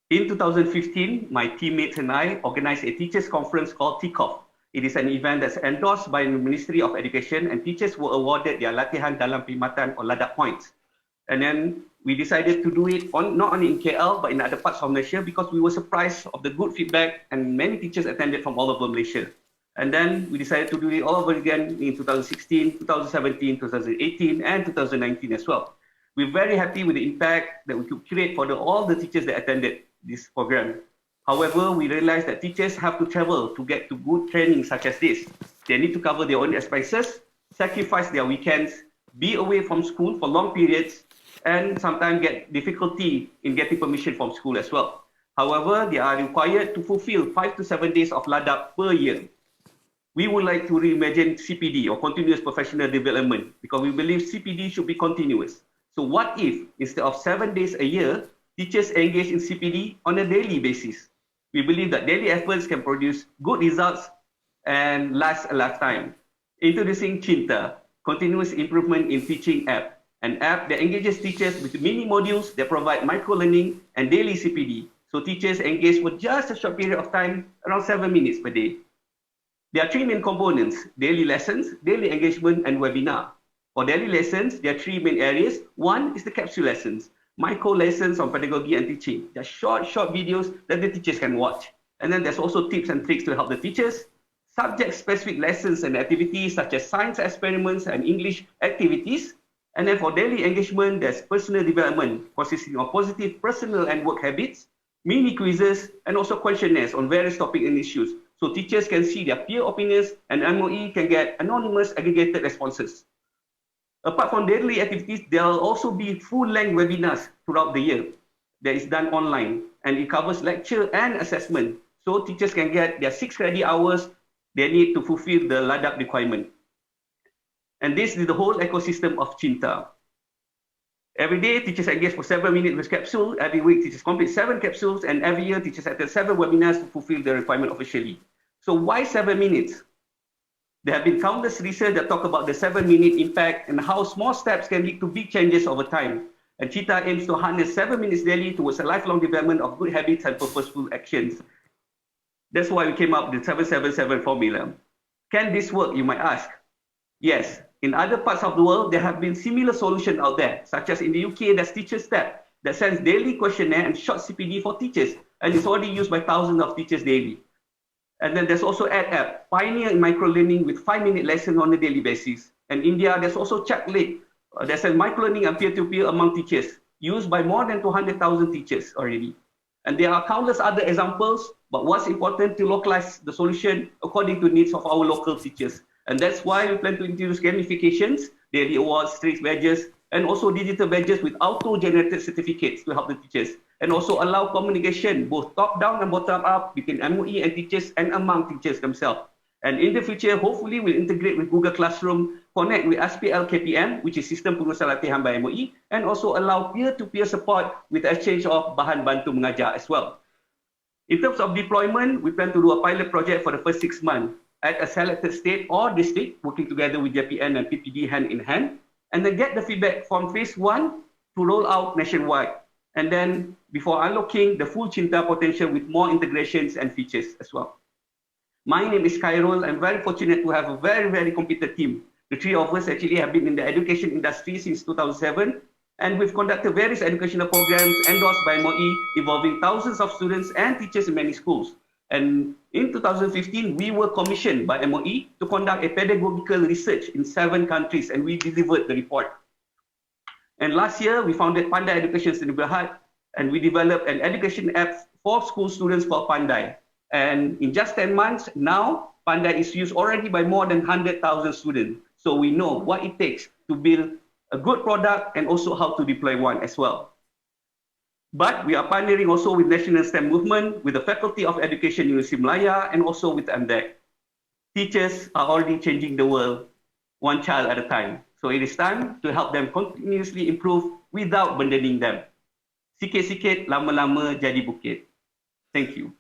In 2015, my teammates and I organized a teachers conference called TCOF. It is an event that's endorsed by the Ministry of Education, and teachers were awarded their latihan dalam perkhidmatan or LADAP points. And then we decided to do it not only in KL, but in other parts of Malaysia, because we were surprised of the good feedback, and many teachers attended from all over Malaysia. And then we decided to do it all over again in 2016, 2017, 2018, and 2019 as well. We're very happy with the impact that we could create for all the teachers that attended this program. However, we realized that teachers have to travel to get to good training such as this. They need to cover their own expenses, sacrifice their weekends, be away from school for long periods, and sometimes get difficulty in getting permission from school as well. However, they are required to fulfill 5 to 7 days of LADAP per year. We would like to reimagine CPD, or continuous professional development, because we believe CPD should be continuous. So what if, instead of 7 days a year, teachers engage in CPD on a daily basis? We believe that daily efforts can produce good results and last a lifetime. Introducing Cinta, continuous improvement in teaching app, an app that engages teachers with mini modules that provide micro-learning and daily CPD. So teachers engage for just a short period of time, around 7 minutes per day. There are 3 main components: daily lessons, daily engagement, and webinar. For daily lessons, there are 3 main areas. One is the capsule lessons, micro lessons on pedagogy and teaching. They're short videos that the teachers can watch. And then there's also tips and tricks to help the teachers. Subject-specific lessons and activities such as science experiments and English activities. And then for daily engagement, there's personal development consisting of positive personal and work habits, mini quizzes, and also questionnaires on various topics and issues. So teachers can see their peer opinions, and MOE can get anonymous aggregated responses. Apart from daily activities, there will also be full-length webinars throughout the year that is done online, and it covers lecture and assessment. So teachers can get their 6 credit hours they need to fulfill the LADAP requirement. And this is the whole ecosystem of Cinta. Every day, teachers engage for 7 minutes with capsule. Every week, teachers complete 7 capsules, and every year, teachers attend 7 webinars to fulfill the requirement officially. So why 7 minutes? There have been countless research that talk about the 7-minute impact and how small steps can lead to big changes over time. And Cinta aims to harness 7 minutes daily towards a lifelong development of good habits and purposeful actions. That's why we came up with the 777 formula. Can this work, you might ask? Yes. In other parts of the world, there have been similar solutions out there, such as in the UK, there's Teacher Step that sends daily questionnaire and short CPD for teachers, and it's already used by thousands of teachers daily. And then there's also EdApp, pioneer in micro-learning with 5-minute lessons on a daily basis. And in India, there's also Chalk-Lake, there's a micro-learning and peer-to-peer among teachers, used by more than 200,000 teachers already. And there are countless other examples, but what's important to localize the solution according to needs of our local teachers. And that's why we plan to introduce gamifications, daily awards, street badges, and also digital badges with auto-generated certificates to help the teachers, and also allow communication, both top-down and bottom-up, between MOE and teachers and among teachers themselves. And in the future, hopefully, we'll integrate with Google Classroom, connect with SPL KPM, which is Sistem Pengurusan Latihan by MOE, and also allow peer-to-peer support with exchange of bahan bantu mengajar as well. In terms of deployment, we plan to do a pilot project for the first 6 months at a selected state or district, working together with JPN and PPD hand in hand, and then get the feedback from phase 1 to roll out nationwide. And then before unlocking the full Cinta potential with more integrations and features as well. My name is Khairul. I'm very fortunate to have a very competent team. The 3 of us actually have been in the education industry since 2007, and we've conducted various educational programs endorsed by MOE, involving thousands of students and teachers in many schools. And in 2015, we were commissioned by MOE to conduct a pedagogical research in 7 countries, and we delivered the report. And last year, we founded Pandai Education Sdn Bhd, and we developed an education app for school students called Pandai. And in just 10 months, now Pandai is used already by more than 100,000 students. So we know what it takes to build a good product and also how to deploy one as well. But we are partnering also with National STEM Movement, with the Faculty of Education University Malaya, and also with MDEC. Teachers are already changing the world, one child at a time. So it is time to help them continuously improve without burdening them. Sikit-sikit, lama-lama jadi bukit. Thank you.